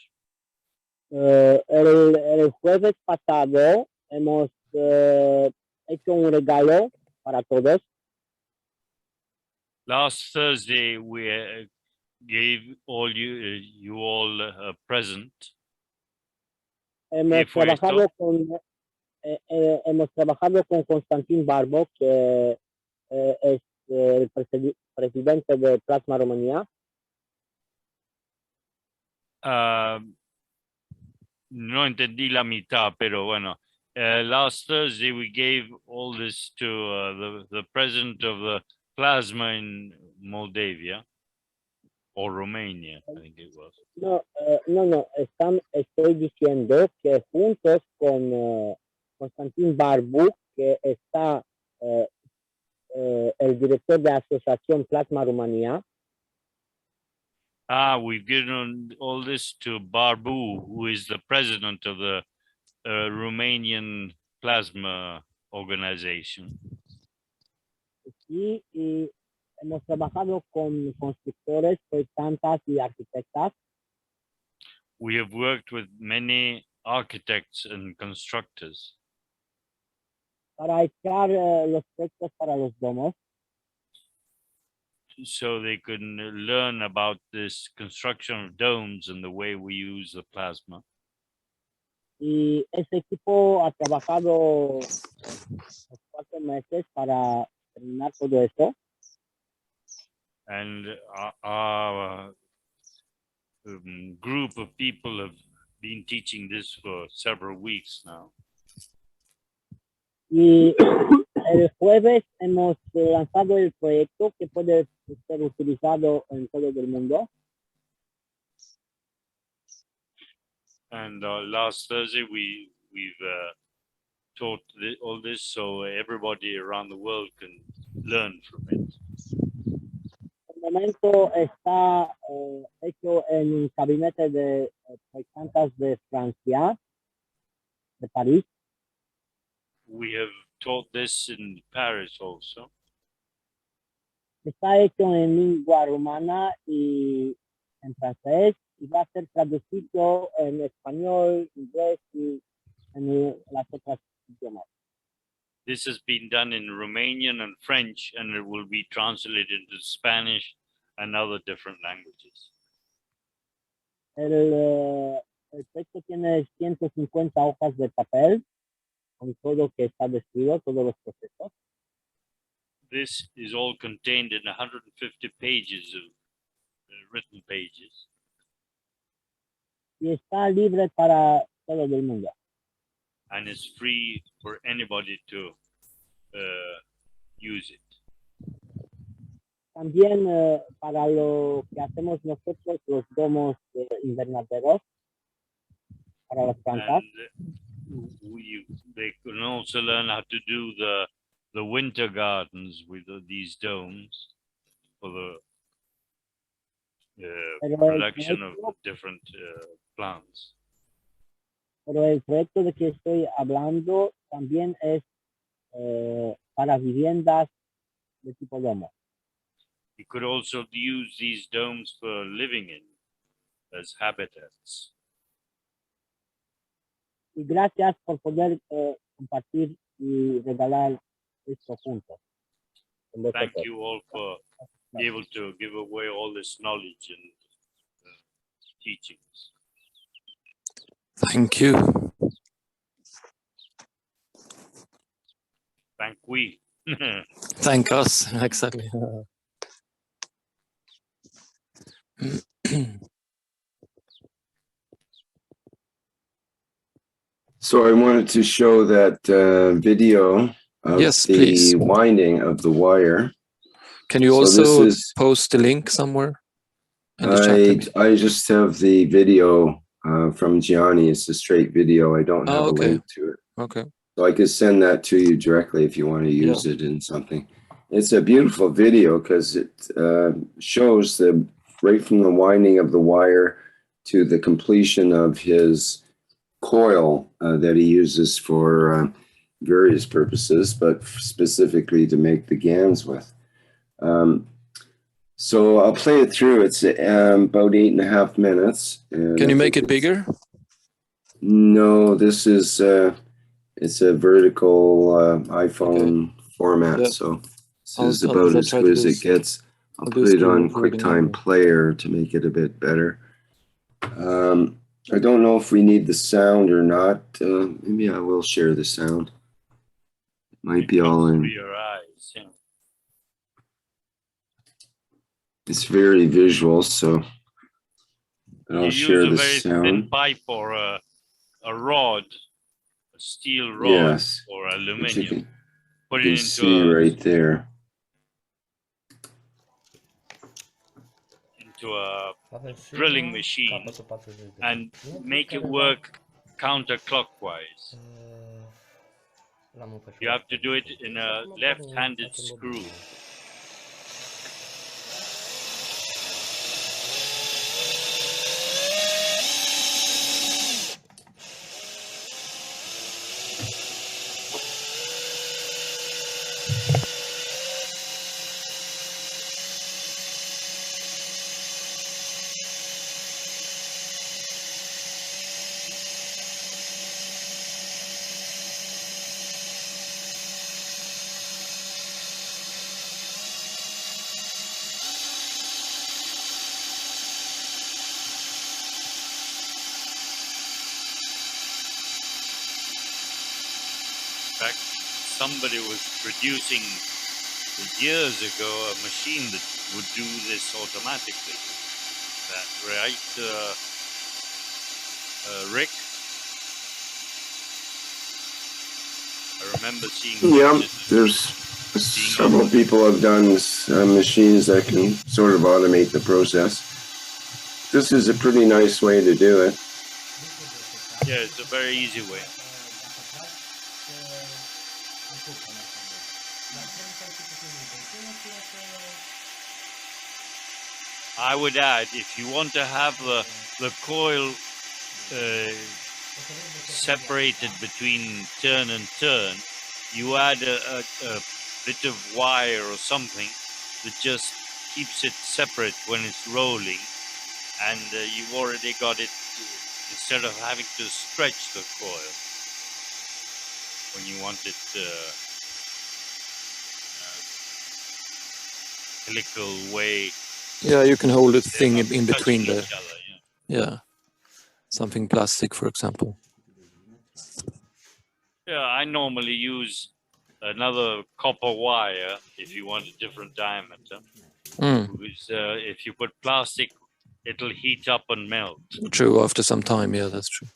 El jueves pasado hemos hecho un regalo para todos. Last Thursday, we gave all you all a present. Hemos fue trabajado con Constantin Barbo, que es el presidente de Plasma Rumanía. No entendí la mitad, pero bueno. Last Thursday, we gave all this to the president of the plasma in Moldavia or Romania, I think it was. No, estoy diciendo que juntos con Constantin Barbu, que está el director de la Asociación Plasma Rumanía. We've given all this to Barbu, who is the president of the Romanian Plasma Organization. Y hemos trabajado con constructores, proyectantes y arquitectas We have worked with many architects and constructors para echar los proyectos para los domos. so they can learn about this construction of domes and the way we use the plasma. Y ese equipo ha trabajado 4 meses para terminar todo esto. And our group of people have been teaching this for several weeks now. Y El jueves hemos lanzado el proyecto que puede ser utilizado en todo el mundo. And last Thursday we've taught all this so everybody around the world can learn from it. El momento está hecho en un gabinete de fabricantes de Francia, de París. We have taught this in Paris also. Está hecho en lengua rumana y en francés y va a ser traducido en español, inglés y en las otras idiomas. This has been done in Romanian and French, and it will be translated into Spanish and other different languages. El texto tiene 150 hojas de papel con todo que está descrito, todos los procesos. This is all contained in 150 pages of written pages. Y está libre para todo el mundo. And it's free for anybody to use it. También para lo que hacemos nosotros, los domos invernaderos para las plantas. And they can also learn how to do the winter gardens with these domes for the production of different plants. Pero el proyecto de que estoy hablando también es para viviendas de tipo domo. You could also use these domes for living in as habitats. Y gracias por poder compartir y regalar esto juntos. Thank you all for being able to give away all this knowledge and teachings. Thank you. Thank we. Thank us. Exactly. So I wanted to show that video of Yes, the please. winding of the wire. Can you So also this is- post the link somewhere in the chat? I just have the video from Gianni. It's a straight video. I don't have Oh, okay. a link to it. Okay. So I could send that to you directly if you want to use it in something. It's a beautiful video because it shows right from the winding of the wire to the completion of his coil that he uses for various purposes, but specifically to make the GANs with. So I'll play it through. It's about 8.5 minutes. Can you make it bigger? No, this is it's a vertical iPhone format, Yeah. so this I'll is about as try to good as do it gets. I'll do put it on screen recording QuickTime anyway. Player to make it a bit better. I don't know if we need the sound or not. Maybe I will share the sound. It might be all For in. your eyes. Yeah. It's very visual, so I'll You share use a the very thin sound. pipe or a rod, a steel rod Yes, or which you aluminium. Put can it see into right there. a Avem și drilling una, machine capătul 40 de and Nu, make it care work counterclockwise. L-am împășurat. You have to do it in a Acum left-handed facem screw. bobină. In fact, somebody was producing years ago a machine that would do this automatically. That right, Rick? I remember seeing Yeah, pictures there's several people have done machines that can sort of automate the process. This is a pretty nice way to do it. yeah, it's a very easy way. I would add, if you want to have the coil separated between turn and turn, you add a bit of wire or something that just keeps it separate when it's rolling, and you've already got it, instead of having to stretch the coil when you want it helical way. Yeah, you can hold a They're thing not in between touching the, each other, yeah, something plastic, for example. Yeah, I normally use another copper wire if you want a different diameter. Because if you put plastic, it'll heat up and melt. True, after some time, yeah, that's true.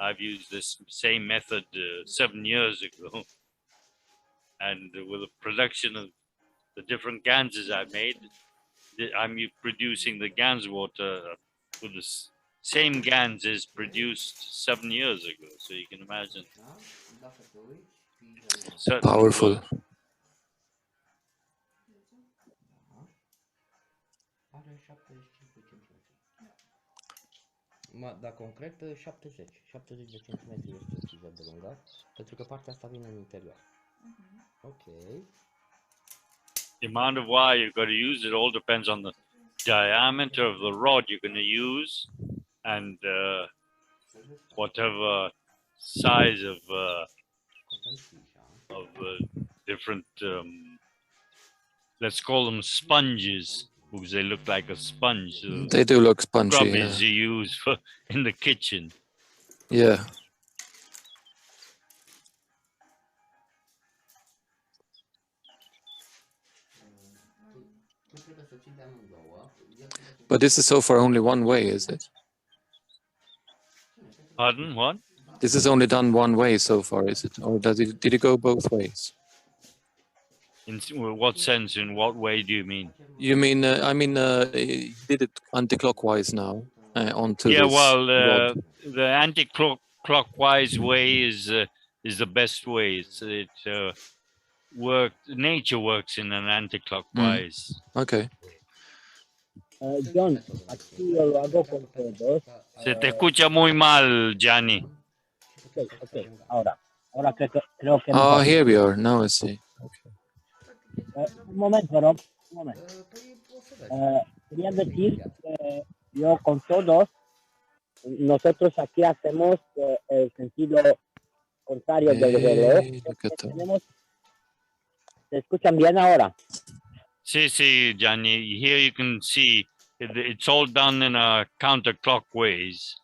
I've used this same method 7 years ago. And with the production of the different ganses I made, I'm producing the gans water with the same ganses produced 7 years ago. So you can imagine. Certainly Powerful. works. Are 75 de centimetri. Da concret 70. 70 de centimetri este țiza de lungă, pentru că partea asta vine în interior. Ok. The amount of wire you've got to use, it all depends on the diameter of the rod you're going to use, and whatever size of different, let's call them sponges, because they look like a sponge. They do look spongy, Scrubbies yeah. you use in the kitchen. Yeah. But this is so far only one way, is it? Pardon, what? This is only done one way so far, is it? Or did it go both ways? In what sense, in what way do you mean? You mean, you did it anti-clockwise now onto Yeah, this well, rod. the anti-clockwise way is the best way. Nature works in an anti-clockwise. Okay. John, aquí yo lo hago con todos. Se te escucha muy mal, Gianni. Ok, ahora creo que Ah, mejor. here we are. Now I see. Un momento, Rob, un momento. Quería decir que yo con todos, nosotros aquí hacemos el sentido contrario del reloj. Hey, look at that. ¿Se escuchan bien ahora? Sí, Gianni. Here you can see it's all done in a counterclockwise.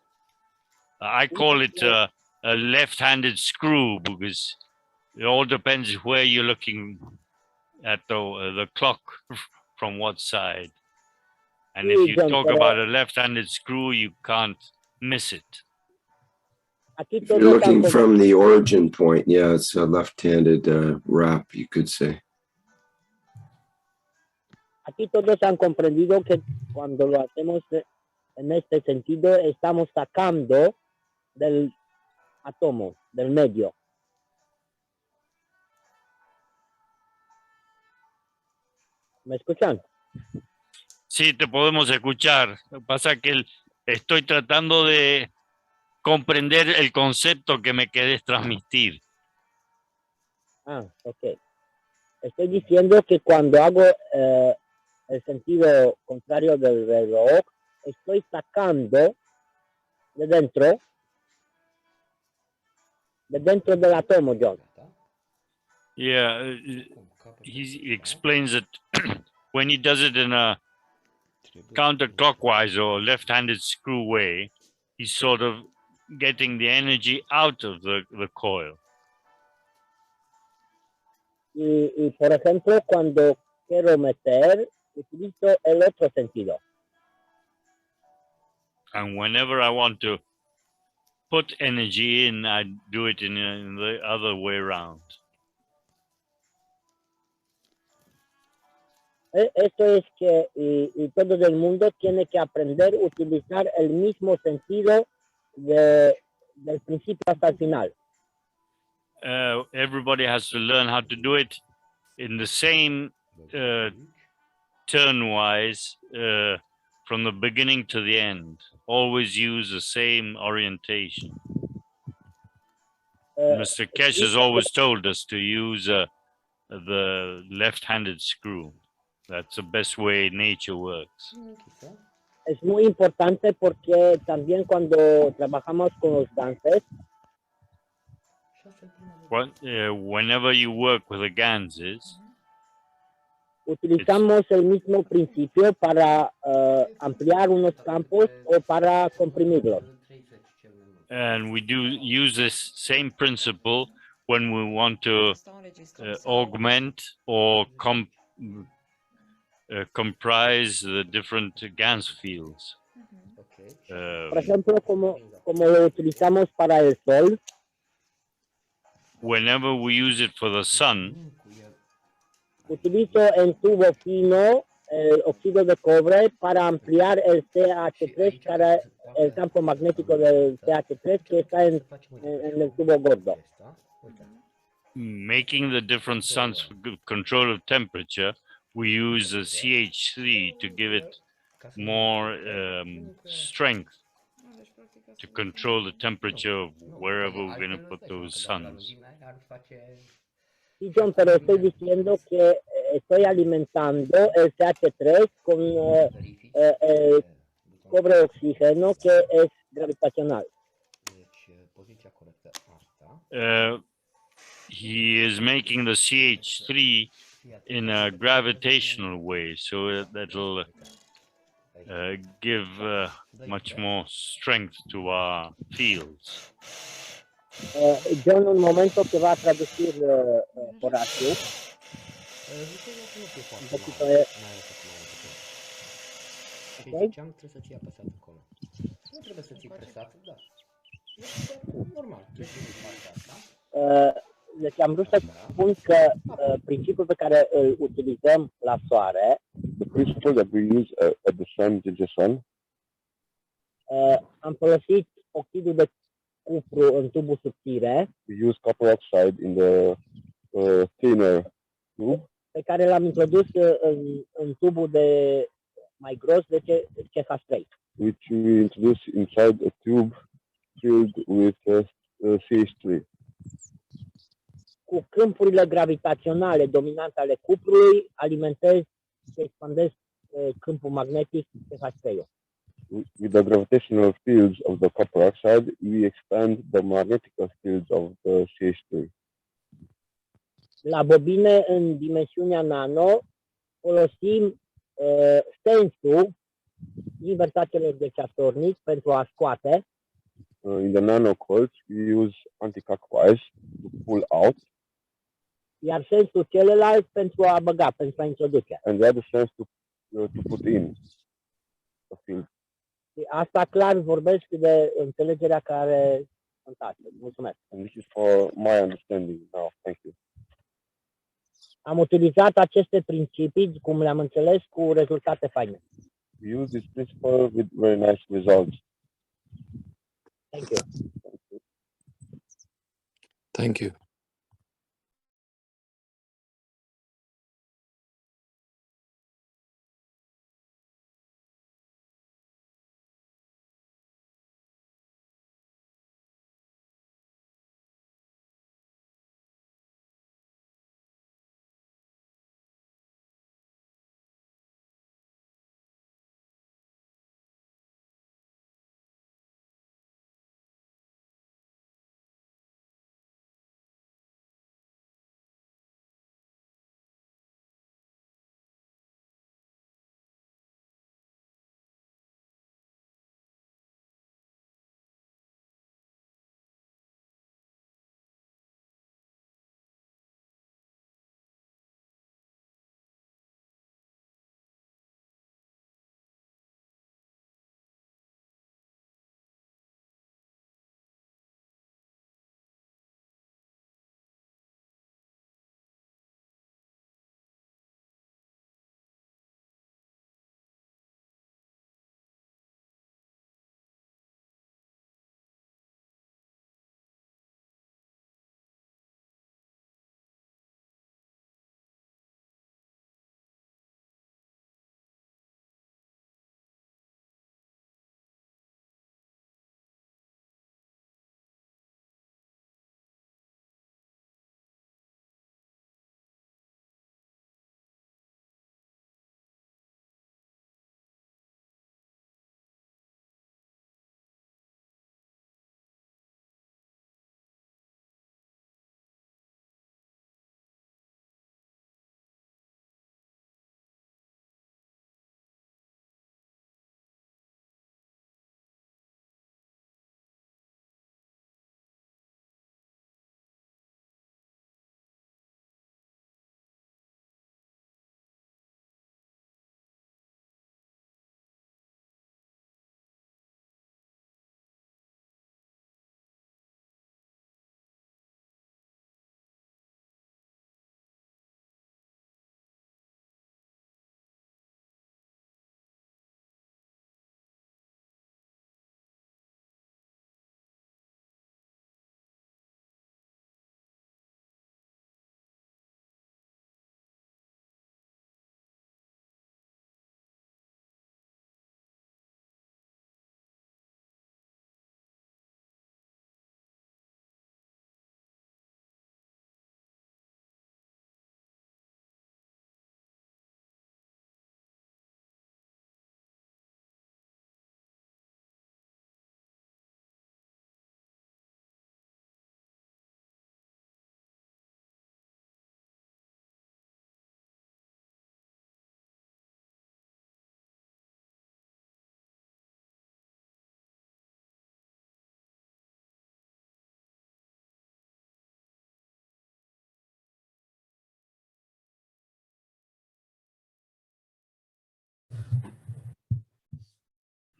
I call it a left-handed screw because it all depends where you're looking at the clock from what side. And if you talk about a left-handed screw, you can't miss it. If you're looking from the origin point, yeah, it's a left-handed wrap, you could say. Aquí todos han comprendido que cuando lo hacemos en este sentido, estamos sacando del átomo, del medio. ¿Me escuchan? Sí, te podemos escuchar. Lo que pasa es que estoy tratando de comprender el concepto que me querés transmitir. Ah, ok. Estoy diciendo que cuando hago el sentido contrario del reloj, estoy sacando de dentro del átomo, John. Yeah, he explains that when he does it in a counterclockwise or left-handed screw way, he's sort of getting the energy out of the coil. Y por ejemplo, cuando quiero meter, utilizo el otro sentido. And whenever I want to put energy in, I do it in the other way around. Esto es que y todo el mundo tiene que aprender a utilizar el mismo sentido del principio hasta el final. Everybody has to learn how to do it in the same turn-wise from the beginning to the end. Always use the same orientation. Mr. Kesh has always told us to use the left-handed screw. That's the best way nature works. Es muy importante porque también cuando trabajamos con los ganses, Whenever you work with the ganses, utilizamos el mismo principio para ampliar unos campos o para comprimirlos. and we do use this same principle when we want to augment or comprise the different GANs fields. Por ejemplo, como lo utilizamos para el sol, Whenever we use it for the sun, utilizo en tubo fino el óxido de cobre para ampliar el CH3 para el campo magnético del CH3 que está en el tubo gordo. making the different suns for control of temperature, we use the CH3 to give it more strength to control the temperature of wherever we're going to put those suns. Sí, John, pero estoy diciendo que estoy alimentando el CH3 con el cobre oxígeno que es gravitacional. He is making the CH3 in a gravitational way, so that'll give much more strength to our fields. John, un momento que va a traducir Horacio. Un poquito de... Ok? Trebuie să ții apăsat acolo. Nu trebuie să ții presat, da. Normal, trebuie să ții partea asta. Deci am vrut să spun că principiul pe care îl utilizăm la soare, the principle that we use at the sun, the sun, am folosit oxidul de cupru în tubul subțire, we use copper oxide in the thinner tube, pe care l-am introdus în tubul de mai gros de CH3. which we introduce inside a tube filled with CH3. Cu câmpurile gravitaționale dominante ale cuprului, alimentez și expandez câmpul magnetic CH3. With the gravitational fields of the copper oxide, we expand the magnetic fields of the CH3. La bobine în dimensiunea nano folosim sensul inversațiilor de ceasornic pentru a scoate. In the nanocoils, we use anti-clockwise to pull out, Iar sensul celălalt pentru a băga, pentru a introduce. and the other sense to put in the field. Și asta clar vorbesc de înțelegerea care contează. Mulțumesc. And this is for my understanding now. Thank you. Am utilizat aceste principii, cum le-am înțeles, cu rezultate faine. We use this principle with very nice results. Thank you. Thank you.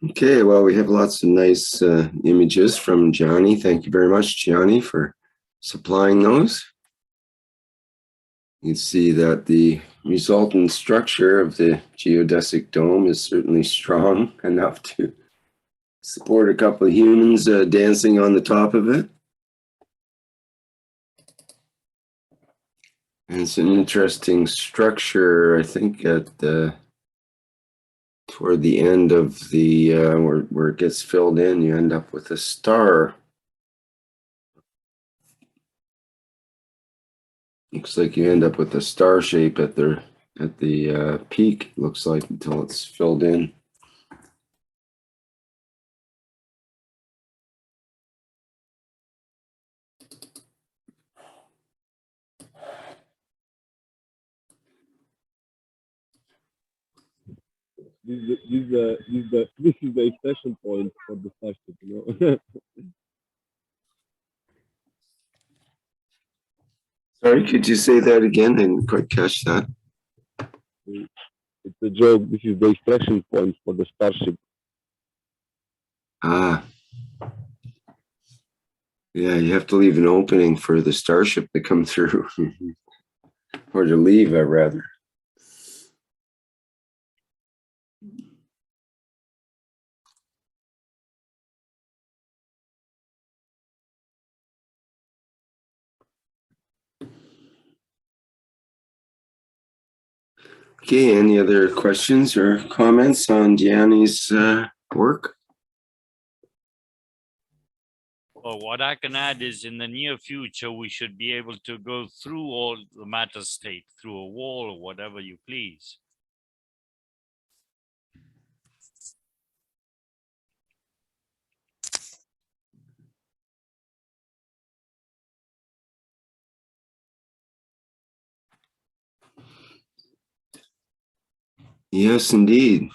Okay, well, we have lots of nice images from Gianni. Thank you very much, Gianni, for supplying those. You can see that the resultant structure of the geodesic dome is certainly strong enough to support a couple of humans dancing on the top of it. And it's an interesting structure, I think, at toward the end of the where it gets filled in, you end up with a star. Looks like you end up with a star shape at the peak. Looks like until it's filled in. This is the expression point for the starship, you know. Sorry, could you say that again? I didn't quite catch that. It's a joke. This is the extraction point for the starship. Ah. Yeah, you have to leave an opening for the starship to come through. Or to leave, rather. Okay, any other questions or comments on Gianni's work? Well, what I can add is in the near future, we should be able to go through all the matter state, through a wall or whatever you please. Yes, indeed.